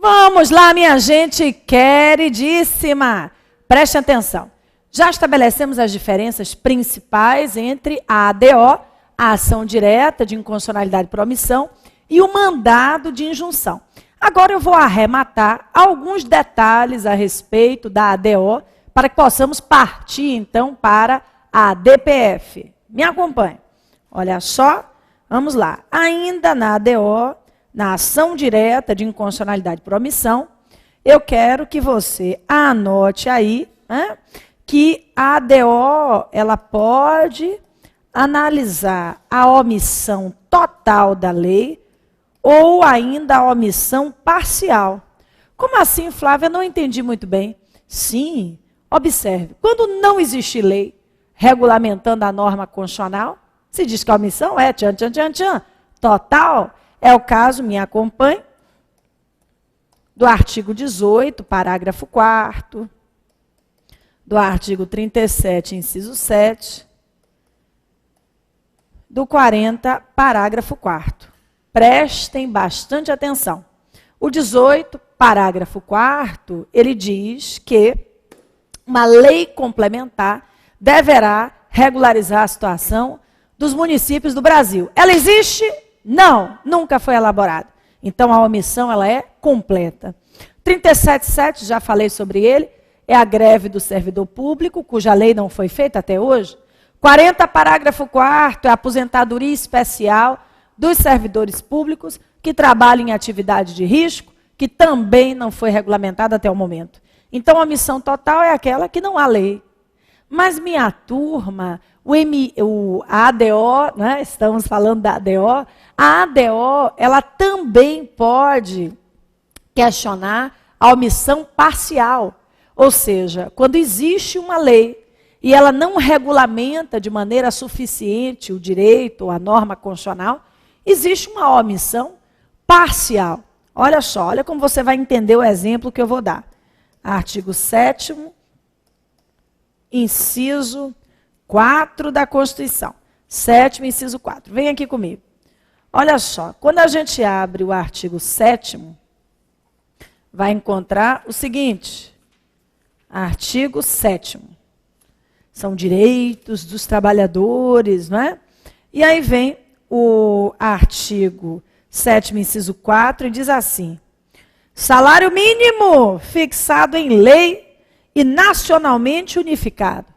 Vamos lá, minha gente queridíssima. Preste atenção. Já estabelecemos as diferenças principais entre a ADO, a ação direta de inconstitucionalidade por omissão, e o mandado de injunção. Agora eu vou arrematar alguns detalhes a respeito da ADO, para que possamos partir, então, para a DPF. Me acompanhe. Olha só, vamos lá. Ainda na ADO, na ação direta de inconstitucionalidade por omissão, eu quero que você anote aí, né, que a ADO, ela pode analisar a omissão total da lei ou ainda a omissão parcial. Como assim, Flávia? Eu não entendi muito bem. Sim, observe, quando não existe lei regulamentando a norma constitucional, se diz que a omissão é total. É o caso, me acompanhe, do artigo 18, parágrafo 4º, do artigo 37, inciso 7, do 40, parágrafo 4º. Prestem bastante atenção. O 18, parágrafo 4º, ele diz que uma lei complementar deverá regularizar a situação dos municípios do Brasil. Ela existe? Não, nunca foi elaborada. Então, a omissão ela é completa. 37.7, já falei sobre ele, é a greve do servidor público, cuja lei não foi feita até hoje. 40, parágrafo 4º, é a aposentadoria especial dos servidores públicos que trabalham em atividade de risco, que também não foi regulamentada até o momento. Então, a omissão total é aquela que não há lei. Mas, minha turma, a ADO, né, estamos falando da ADO, a ADO, ela também pode questionar a omissão parcial. Ou seja, quando existe uma lei e ela não regulamenta de maneira suficiente o direito ou a norma constitucional, existe uma omissão parcial. Olha só, olha como você vai entender o exemplo que eu vou dar. Artigo 7º, inciso 4 da Constituição. 7º, inciso 4. Vem aqui comigo. Olha só, quando a gente abre o artigo 7º, vai encontrar o seguinte. Artigo 7º. São direitos dos trabalhadores, não é? E aí vem o artigo 7º, inciso 4, e diz assim: salário mínimo fixado em lei e nacionalmente unificado,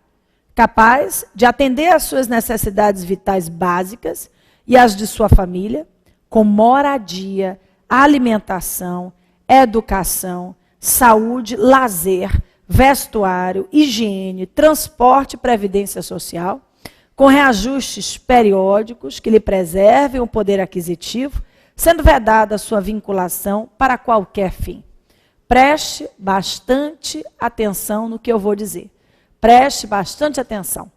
capaz de atender às suas necessidades vitais básicas e às de sua família, com moradia, alimentação, educação, saúde, lazer, vestuário, higiene, transporte e previdência social, com reajustes periódicos que lhe preservem o poder aquisitivo, sendo vedada a sua vinculação para qualquer fim. Preste bastante atenção no que eu vou dizer. Preste bastante atenção.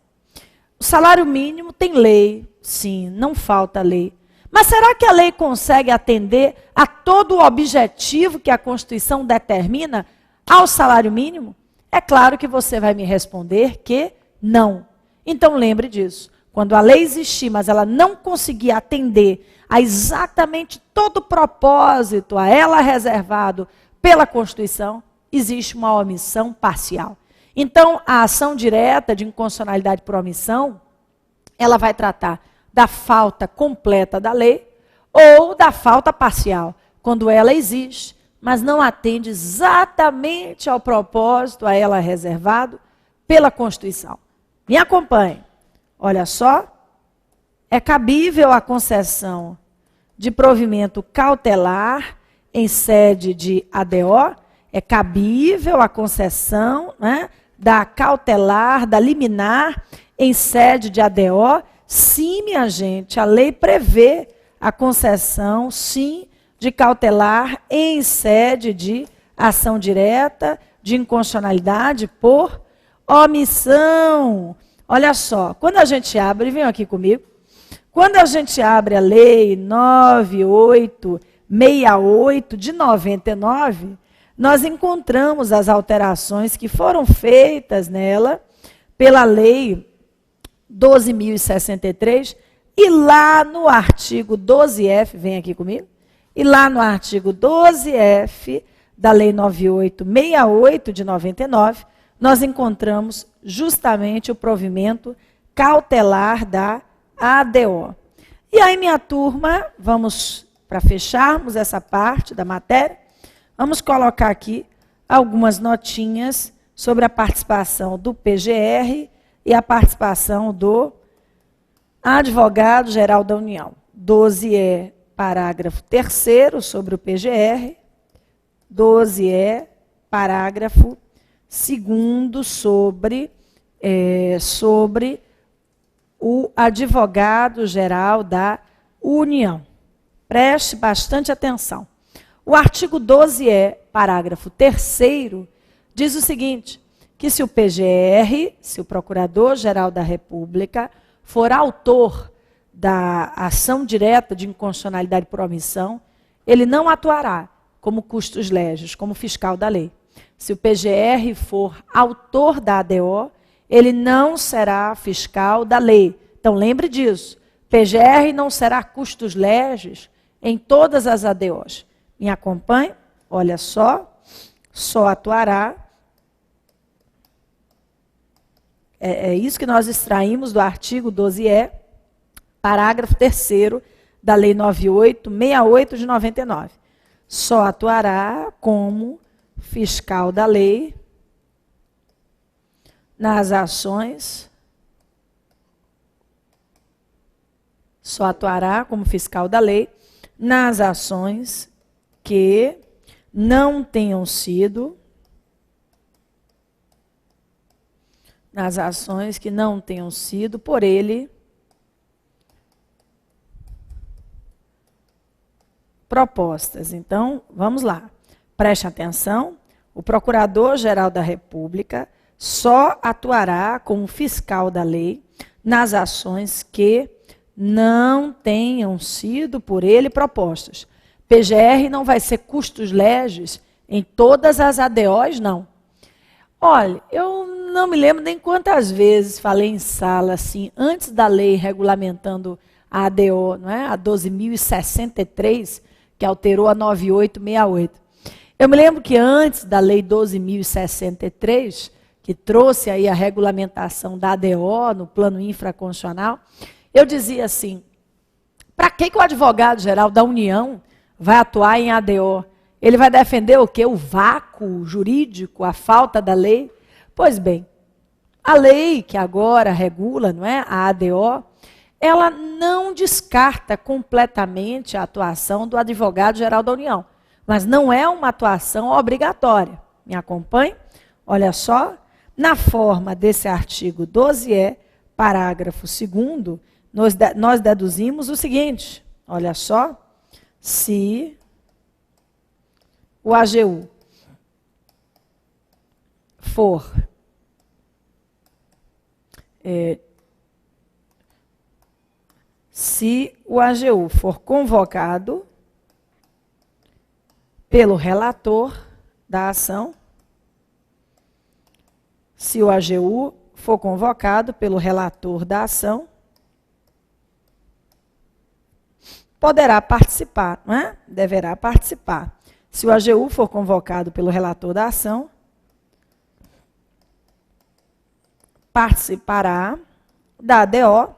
O salário mínimo tem lei, sim, não falta lei. Mas será que a lei consegue atender a todo o objetivo que a Constituição determina ao salário mínimo? É claro que você vai me responder que não. Então lembre disso. Quando a lei existir, mas ela não conseguir atender a exatamente todo o propósito a ela reservado pela Constituição, existe uma omissão parcial. Então, a ação direta de inconstitucionalidade por omissão, ela vai tratar da falta completa da lei ou da falta parcial, quando ela existe, mas não atende exatamente ao propósito a ela reservado pela Constituição. Me acompanhe. Olha só, é cabível a concessão de provimento cautelar em sede de ADO, é cabível a concessão, né, da cautelar, da liminar em sede de ADO. Sim, minha gente, a lei prevê a concessão, sim, de cautelar em sede de ação direta, de inconstitucionalidade por omissão. Olha só, quando a gente abre, vem aqui comigo, quando a gente abre a lei 9868 de 99, nós encontramos as alterações que foram feitas nela pela lei 12.063, e lá no artigo 12F, vem aqui comigo, e lá no artigo 12F, da Lei 9868 de 99, nós encontramos justamente o provimento cautelar da ADO. E aí, minha turma, vamos, para fecharmos essa parte da matéria, vamos colocar aqui algumas notinhas sobre a participação do PGR e a participação do Advogado-Geral da União. 12 é parágrafo 3º sobre o PGR, 12 é parágrafo 2º sobre o Advogado-Geral da União. Preste bastante atenção. O artigo 12 é parágrafo 3º, diz o seguinte, que se o PGR, se o Procurador-Geral da República, for autor da ação direta de inconstitucionalidade por omissão, ele não atuará como custos legis, como fiscal da lei. Se o PGR for autor da ADO, ele não será fiscal da lei. Então, lembre disso. PGR não será custos legis em todas as ADOs. Me acompanhe? Olha só atuará. É isso que nós extraímos do artigo 12E, parágrafo 3º da Lei 9868 de 99. Só atuará como fiscal da lei nas ações. Só atuará como fiscal da lei nas ações que não tenham sido por ele propostas. Então, vamos lá. Preste atenção. O Procurador-Geral da República só atuará como fiscal da lei nas ações que não tenham sido por ele propostas. PGR não vai ser custos legis em todas as ADOs, não. Olha, eu não me lembro nem quantas vezes falei em sala, assim, antes da lei regulamentando a ADO, não é? A 12.063, que alterou a 9868. Eu me lembro que antes da lei 12.063, que trouxe aí a regulamentação da ADO no plano infraconstitucional, eu dizia assim, para que o advogado-geral da União vai atuar em ADO? Ele vai defender o quê? O vácuo jurídico, a falta da lei? Pois bem, a lei que agora regula, não é, a ADO, ela não descarta completamente a atuação do advogado-geral da União, mas não é uma atuação obrigatória. Me acompanhe? Olha só, na forma desse artigo 12E, parágrafo 2º, nós deduzimos o seguinte, olha só, se o AGU for convocado pelo relator da ação, se o AGU for convocado pelo relator da ação, poderá participar, não é? Deverá participar. Se o AGU for convocado pelo relator da ação, participará da ADO,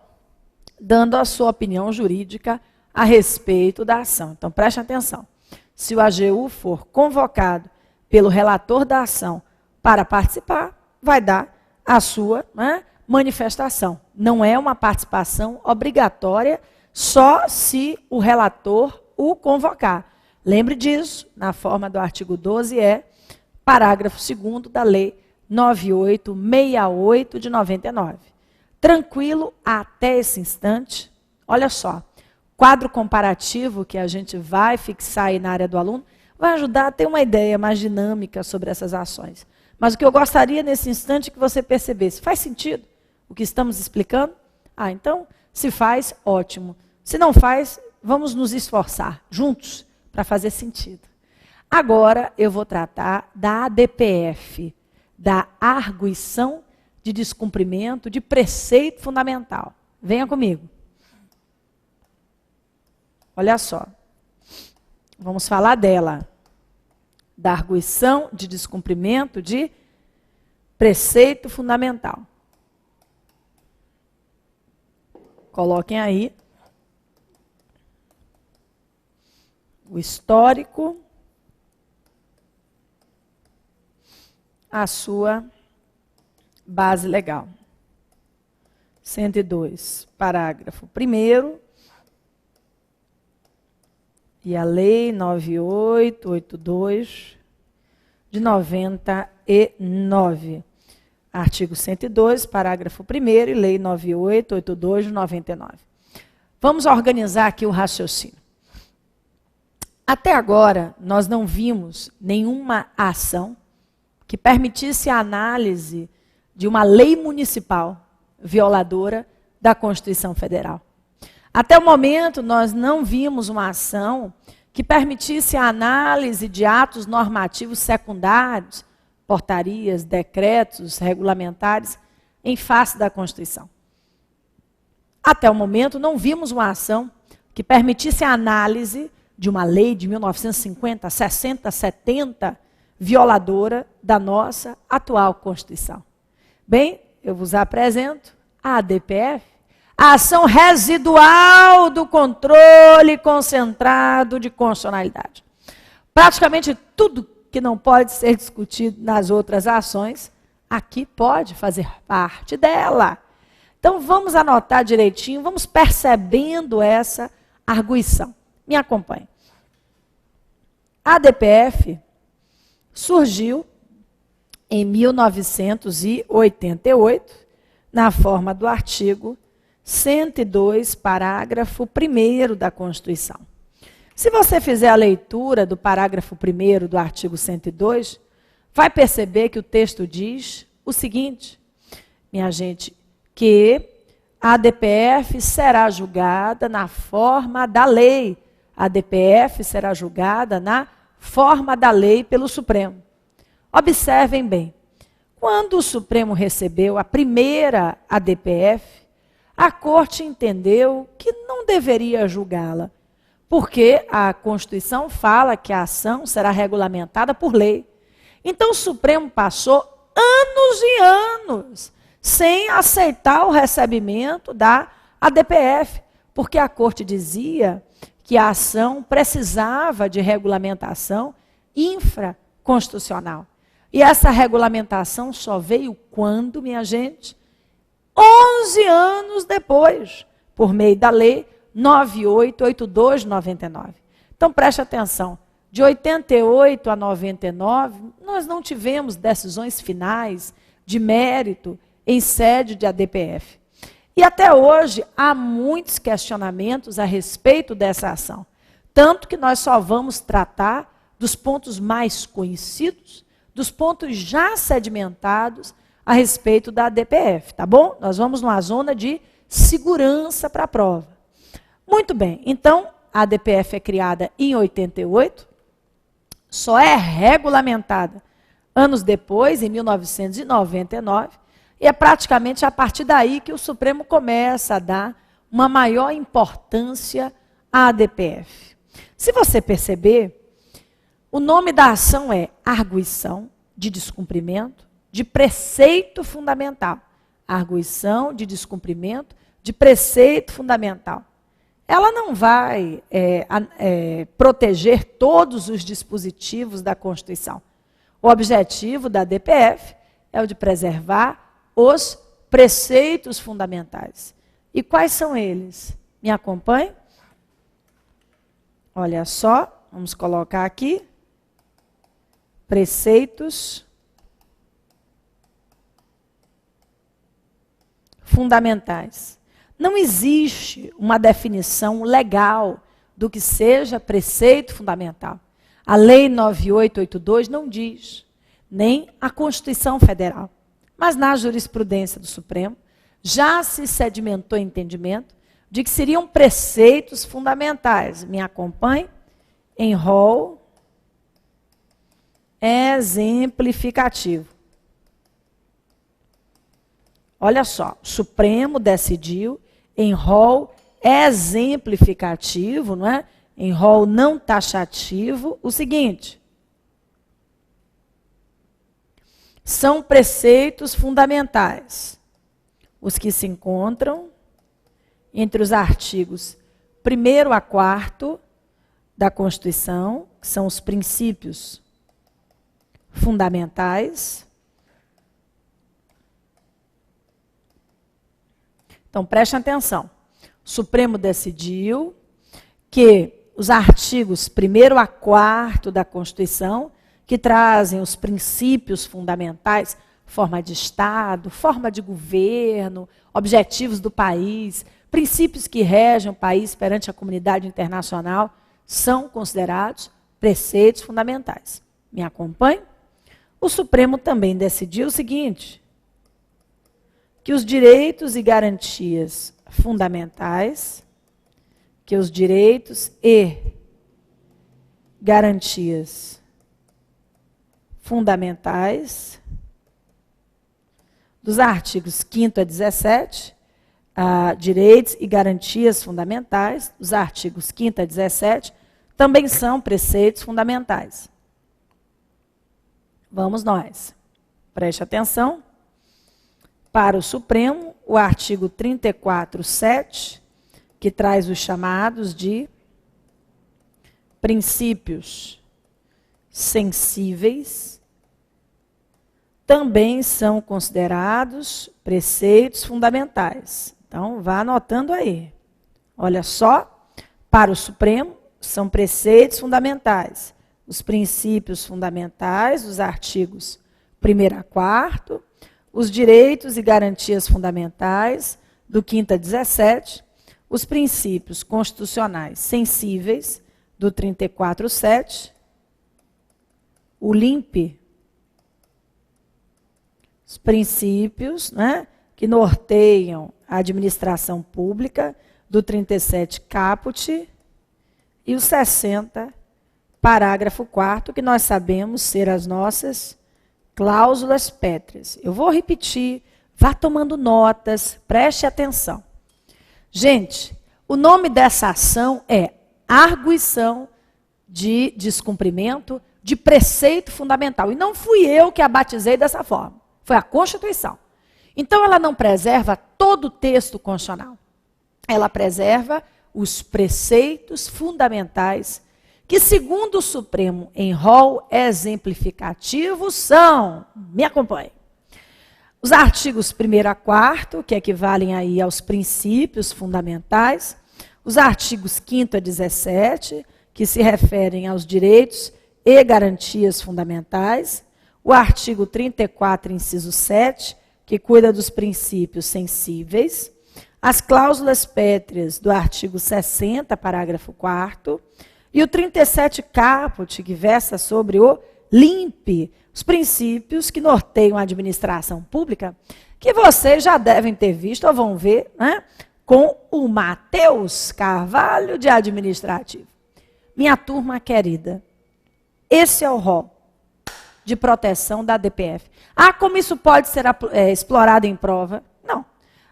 dando a sua opinião jurídica a respeito da ação. Então, preste atenção. Se o AGU for convocado pelo relator da ação para participar, vai dar a sua, né, manifestação. Não é uma participação obrigatória, só se o relator o convocar. Lembre disso, na forma do artigo 12E, parágrafo 2º da Lei 9868 de 99. Tranquilo até esse instante? Olha só, quadro comparativo que a gente vai fixar aí na área do aluno vai ajudar a ter uma ideia mais dinâmica sobre essas ações. Mas o que eu gostaria nesse instante é que você percebesse, faz sentido o que estamos explicando? Ah, então, se faz, ótimo. Se não faz, vamos nos esforçar juntos para fazer sentido. Agora eu vou tratar da ADPF, da arguição de descumprimento de preceito fundamental. Venha comigo. Olha só. Vamos falar dela. da arguição de descumprimento de preceito fundamental. Coloquem aí o histórico, a sua base legal. 102, parágrafo 1º, e a Lei 9882 de 99. Artigo 102, parágrafo 1º, e Lei 9882 de 99. Vamos organizar aqui o raciocínio. Até agora, nós não vimos nenhuma ação que permitisse a análise de uma lei municipal violadora da Constituição Federal. Até o momento, nós não vimos uma ação que permitisse a análise de atos normativos secundários, portarias, decretos, regulamentares, em face da Constituição. Até o momento, não vimos uma ação que permitisse a análise de uma lei de 1950, 60, 70, violadora da nossa atual Constituição. Bem, eu vos apresento a ADPF, a ação residual do controle concentrado de constitucionalidade. Praticamente tudo que não pode ser discutido nas outras ações, aqui pode fazer parte dela. Então vamos anotar direitinho, vamos percebendo essa arguição. Me acompanhe. A ADPF surgiu em 1988, na forma do artigo 102, parágrafo 1º da Constituição. Se você fizer a leitura do parágrafo 1º do artigo 102, vai perceber que o texto diz o seguinte, minha gente, que a ADPF será julgada na forma da lei. A ADPF será julgada na forma da lei pelo Supremo. Observem bem, quando o Supremo recebeu a primeira ADPF, a Corte entendeu que não deveria julgá-la, porque a Constituição fala que a ação será regulamentada por lei. Então o Supremo passou anos e anos sem aceitar o recebimento da ADPF, porque a Corte dizia que a ação precisava de regulamentação infraconstitucional. E essa regulamentação só veio quando, minha gente? 11 anos depois, por meio da Lei 9882 de 99. Então, preste atenção. De 88 a 99, nós não tivemos decisões finais de mérito em sede de ADPF. E até hoje, há muitos questionamentos a respeito dessa ação. Tanto que nós só vamos tratar dos pontos mais conhecidos, dos pontos já sedimentados a respeito da ADPF, tá bom? Nós vamos numa zona de segurança para a prova. Muito bem, então, a ADPF é criada em 88, só é regulamentada anos depois, em 1999, e é praticamente a partir daí que o Supremo começa a dar uma maior importância à ADPF. Se você perceber, o nome da ação é arguição de descumprimento de preceito fundamental. Arguição de descumprimento de preceito fundamental. Ela não vai proteger todos os dispositivos da Constituição. O objetivo da ADPF é o de preservar os preceitos fundamentais. E quais são eles? Me acompanhe? Olha só, vamos colocar aqui. Preceitos fundamentais. Não existe uma definição legal do que seja preceito fundamental. A Lei 9882 não diz, nem a Constituição Federal. Mas na jurisprudência do Supremo, já se sedimentou entendimento de que seriam preceitos fundamentais. Me acompanhe? Em rol exemplificativo. Olha só, o Supremo decidiu em rol exemplificativo, não é? Em rol não taxativo, o seguinte: são preceitos fundamentais, os que se encontram entre os artigos 1º a 4º da Constituição, que são os princípios fundamentais. Então, preste atenção. O Supremo decidiu que os artigos 1º a 4º da Constituição, que trazem os princípios fundamentais, forma de Estado, forma de governo, objetivos do país, princípios que regem o país perante a comunidade internacional, são considerados preceitos fundamentais. Me acompanhe? O Supremo também decidiu o seguinte, que os direitos e garantias fundamentais, que os direitos e garantias fundamentais dos artigos 5º a 17, direitos e garantias fundamentais, dos artigos 5º a 17, também são preceitos fundamentais. Vamos nós. Preste atenção. Para o Supremo, o artigo 34.7, que traz os chamados de princípios sensíveis, também são considerados preceitos fundamentais. Então, vá anotando aí. Olha só, para o Supremo, são preceitos fundamentais. Os princípios fundamentais, os artigos 1º a 4º, os direitos e garantias fundamentais, do 5º a 17, os princípios constitucionais sensíveis, do 34.7, o LIMP, os princípios, né, que norteiam a administração pública, do 37 caput, e o 60, parágrafo 4º, que nós sabemos ser as nossas cláusulas pétreas. Eu vou repetir, vá tomando notas, preste atenção. Gente, o nome dessa ação é arguição de descumprimento de preceito fundamental. E não fui eu que a batizei dessa forma, foi a Constituição. Então, ela não preserva todo o texto constitucional. Ela preserva os preceitos fundamentais que, segundo o Supremo, em rol exemplificativo, são, me acompanhe, os artigos 1º a 4º, que equivalem aí aos princípios fundamentais, os artigos 5º a 17, que se referem aos direitos e garantias fundamentais, o artigo 34, inciso 7, que cuida dos princípios sensíveis, as cláusulas pétreas do artigo 60, parágrafo 4º, e o 37 caput, que versa sobre o LIMP, os princípios que norteiam a administração pública, que vocês já devem ter visto ou vão ver, né, com o Matheus Carvalho de Administrativo. Minha turma querida, esse é o rol de proteção da DPF. Ah, como isso pode ser explorado em prova? Não.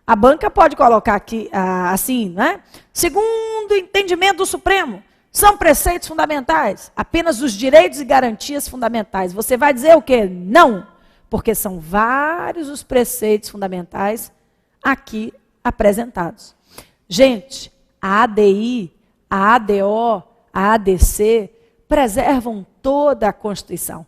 A banca pode colocar aqui, assim, né? Segundo o entendimento do Supremo, são preceitos fundamentais, apenas os direitos e garantias fundamentais. Você vai dizer o quê? Não, porque são vários os preceitos fundamentais aqui apresentados. Gente, a ADI, a ADO, a ADC preservam toda a Constituição.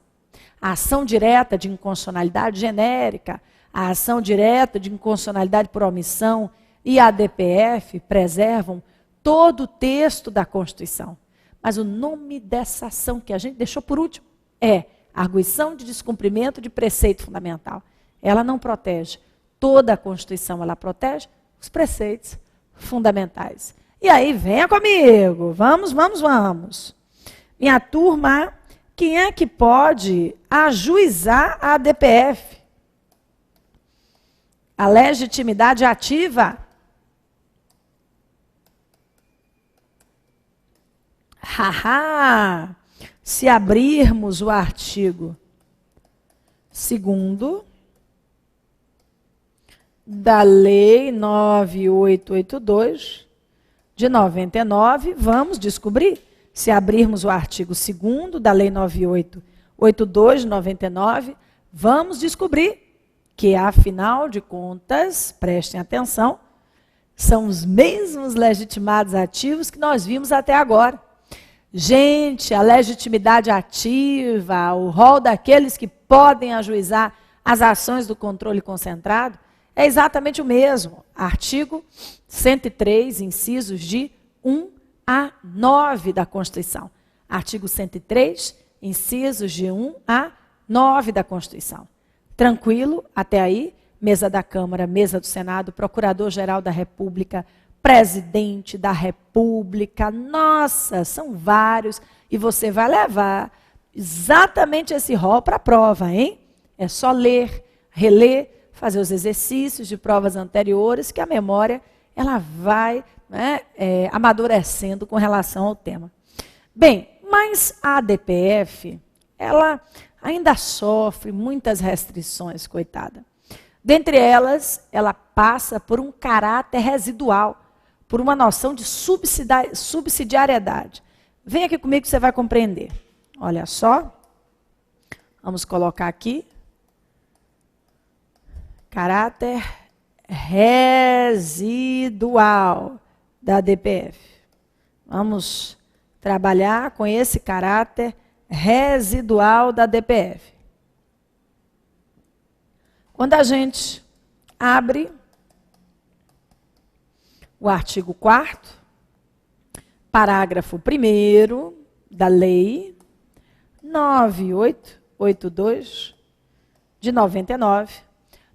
A ação direta de inconstitucionalidade genérica, a ação direta de inconstitucionalidade por omissão e a DPF preservam todo o texto da Constituição. Mas o nome dessa ação que a gente deixou por último é arguição de descumprimento de preceito fundamental. Ela não protege toda a Constituição, ela protege os preceitos fundamentais. E aí, venha comigo, vamos. Minha turma, quem é que pode ajuizar a DPF? A legitimidade ativa? Haha! Se abrirmos o artigo 2º da Lei 9882 de 99, vamos descobrir. Se abrirmos o artigo 2º da Lei 9882 de 99, vamos descobrir que, afinal de contas, prestem atenção, são os mesmos legitimados ativos que nós vimos até agora. Gente, a legitimidade ativa, o rol daqueles que podem ajuizar as ações do controle concentrado, é exatamente o mesmo. Artigo 103, incisos de 1 a 9 da Constituição. Artigo 103, incisos de 1 a 9 da Constituição. Tranquilo, até aí, mesa da Câmara, mesa do Senado, Procurador-Geral da República, Presidente da República, nossa, são vários, e você vai levar exatamente esse rol para a prova, hein? É só ler, reler, fazer os exercícios de provas anteriores, que a memória ela vai, né, amadurecendo com relação ao tema. Bem, mas a ADPF, ela ainda sofre muitas restrições, coitada. Dentre elas, ela passa por um caráter residual, por uma noção de subsidiariedade. Vem aqui comigo que você vai compreender. Olha só, vamos colocar aqui. Caráter residual da ADPF. Vamos trabalhar com esse caráter residual da ADPF. Quando a gente abre o artigo 4º, parágrafo 1º da Lei 9882 de 99,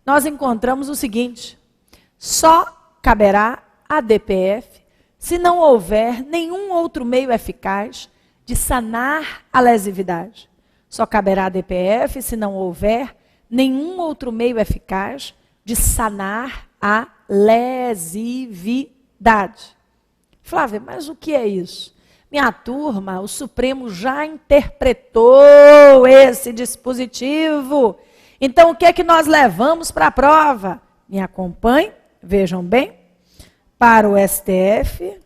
nós encontramos o seguinte: só caberá à ADPF se não houver nenhum outro meio eficaz de sanar a lesividade. Só caberá à ADPF se não houver nenhum outro meio eficaz de sanar a lesividade. Flávia, mas o que é isso? Minha turma, o Supremo já interpretou esse dispositivo. Então, o que é que nós levamos para a prova? Me acompanhem, vejam bem. Para o STF,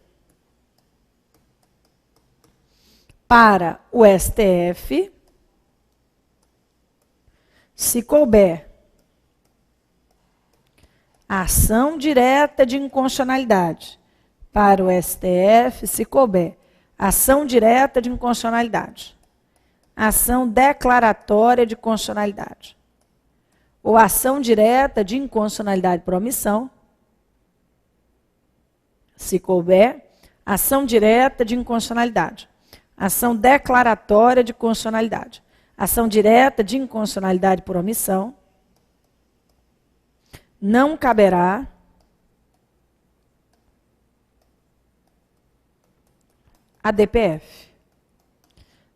se couber ação direta de inconstitucionalidade, para o STF, se couber ação direta de inconstitucionalidade, ação declaratória de constitucionalidade, ou ação direta de inconstitucionalidade por omissão, se couber ação direta de inconstitucionalidade, ação declaratória de constitucionalidade, ação direta de inconstitucionalidade por omissão, não caberá ADPF.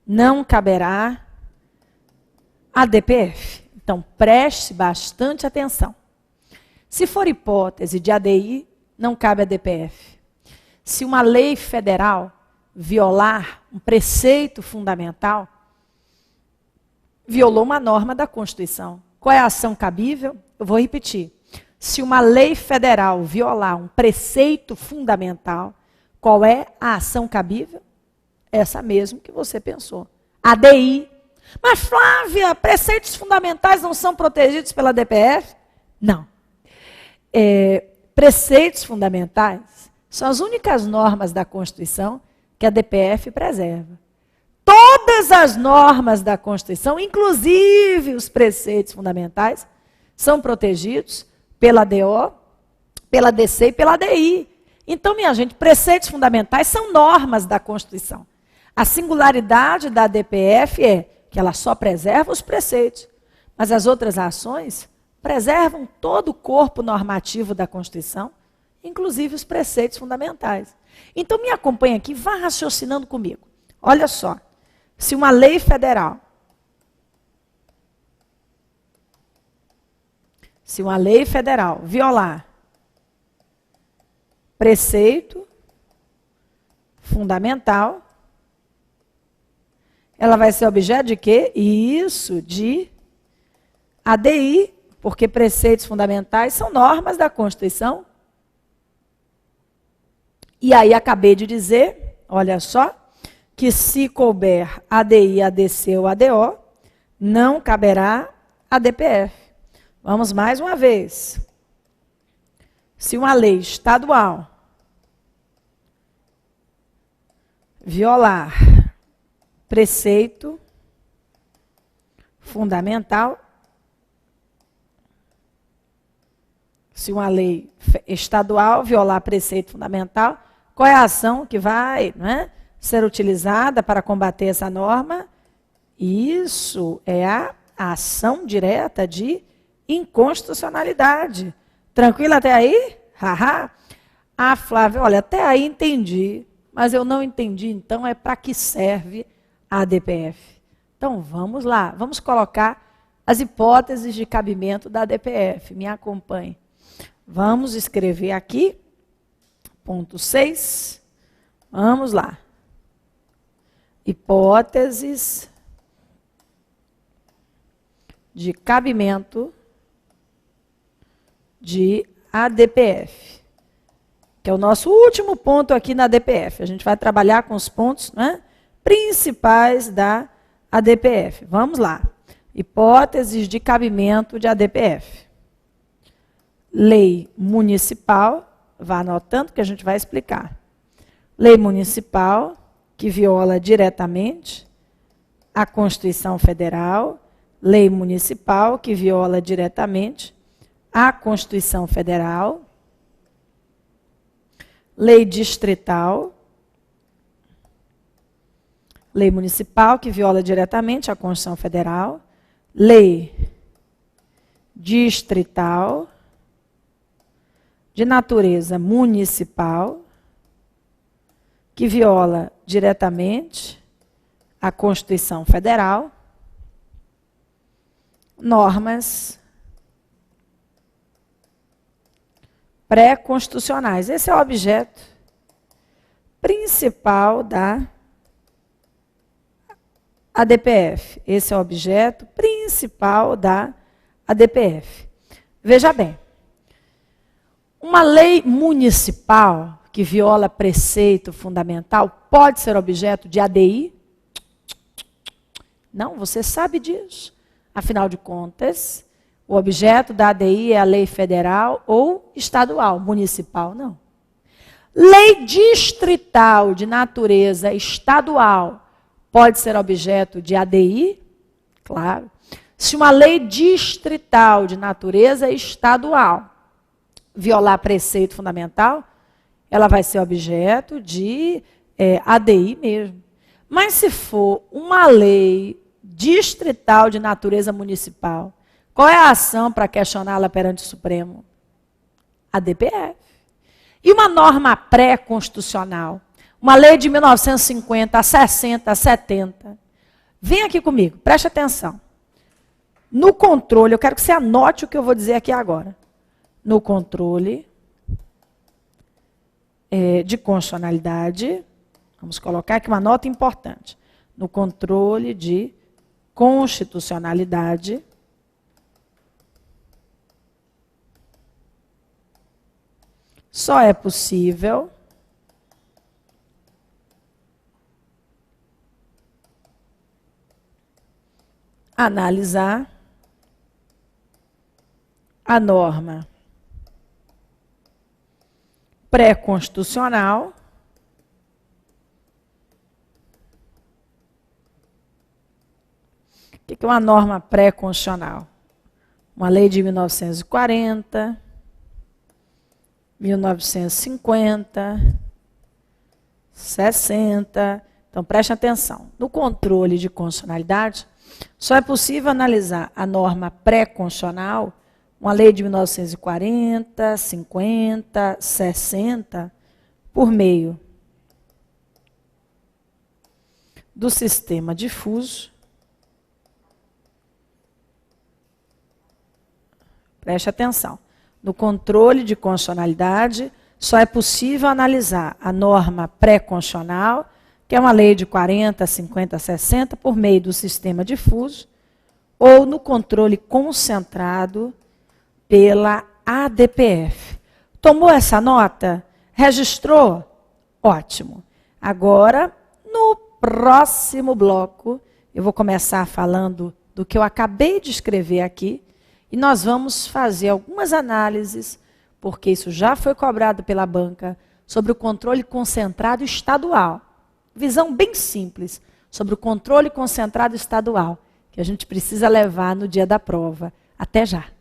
Não caberá ADPF. Então, preste bastante atenção. Se for hipótese de ADI, não cabe ADPF. Se uma lei federal violar um preceito fundamental, violou uma norma da Constituição. Qual é a ação cabível? Eu vou repetir. Se uma lei federal violar um preceito fundamental, qual é a ação cabível? Essa mesmo que você pensou. ADI. Mas, Flávia, preceitos fundamentais não são protegidos pela ADPF? Não. Preceitos fundamentais são as únicas normas da Constituição que a ADPF preserva. Todas as normas da Constituição, inclusive os preceitos fundamentais, são protegidos pela DO, pela DC e pela ADI. Então, minha gente, preceitos fundamentais são normas da Constituição. A singularidade da ADPF é que ela só preserva os preceitos, mas as outras ações preservam todo o corpo normativo da Constituição, inclusive os preceitos fundamentais. Então, me acompanha aqui, vá raciocinando comigo. Olha só, se uma lei federal, violar preceito fundamental, ela vai ser objeto de quê? Isso, de ADI, porque preceitos fundamentais são normas da Constituição. E aí acabei de dizer, olha só, que se couber ADI, ADC ou ADO, não caberá ADPF. Vamos mais uma vez. Se uma lei estadual violar preceito fundamental, se uma lei estadual violar preceito fundamental, qual é a ação que vai, ser utilizada para combater essa norma? Isso é a ação direta de inconstitucionalidade. Tranquilo até aí? Haha. Ah, Flávia, olha, até aí entendi, mas eu não entendi, então é para que serve a ADPF? Então vamos lá, vamos colocar as hipóteses de cabimento da ADPF. Me acompanhe. Vamos escrever aqui, ponto 6. Vamos lá. Hipóteses de cabimento de ADPF, que é o nosso último ponto aqui na ADPF. A gente vai trabalhar com os pontos principais da ADPF. Vamos lá. Hipóteses de cabimento de ADPF. Lei municipal, vá anotando que a gente vai explicar. Lei municipal que viola diretamente a Constituição Federal, lei municipal que viola diretamente a Constituição Federal, lei distrital, lei municipal que viola diretamente a Constituição Federal, lei distrital, de natureza municipal, que viola diretamente a Constituição Federal, normas pré-constitucionais. Esse é o objeto principal da ADPF. Esse é o objeto principal da ADPF. Veja bem, uma lei municipal que viola preceito fundamental pode ser objeto de ADI? Não, você sabe disso. Afinal de contas, o objeto da ADI é a lei federal ou estadual, municipal não. Lei distrital de natureza estadual pode ser objeto de ADI? Claro. Se uma lei distrital de natureza estadual violar preceito fundamental, ela vai ser objeto de ADI mesmo. Mas se for uma lei distrital de natureza municipal, qual é a ação para questioná-la perante o Supremo? ADPF. E uma norma pré-constitucional? Uma lei de 1950, 60, 70. Vem aqui comigo, preste atenção. No controle, eu quero que você anote o que eu vou dizer aqui agora. No controle de constitucionalidade, vamos colocar aqui uma nota importante. No controle de constitucionalidade, só é possível analisar a norma pré-constitucional o que é uma norma pré-constitucional? Uma lei de 1940, 1950, 60. Então, preste atenção. No controle de constitucionalidade, só é possível analisar a norma pré-constitucional, uma lei de 1940, 50, 60, por meio do sistema difuso. Preste atenção. No controle de constitucionalidade, só é possível analisar a norma pré-constitucional, que é uma lei de 40, 50, 60, por meio do sistema difuso, ou no controle concentrado pela ADPF. Tomou essa nota? Registrou? Ótimo. Agora, no próximo bloco, eu vou começar falando do que eu acabei de escrever aqui e nós vamos fazer algumas análises, porque isso já foi cobrado pela banca, sobre o controle concentrado estadual. Visão bem simples sobre o controle concentrado estadual, que a gente precisa levar no dia da prova. Até já!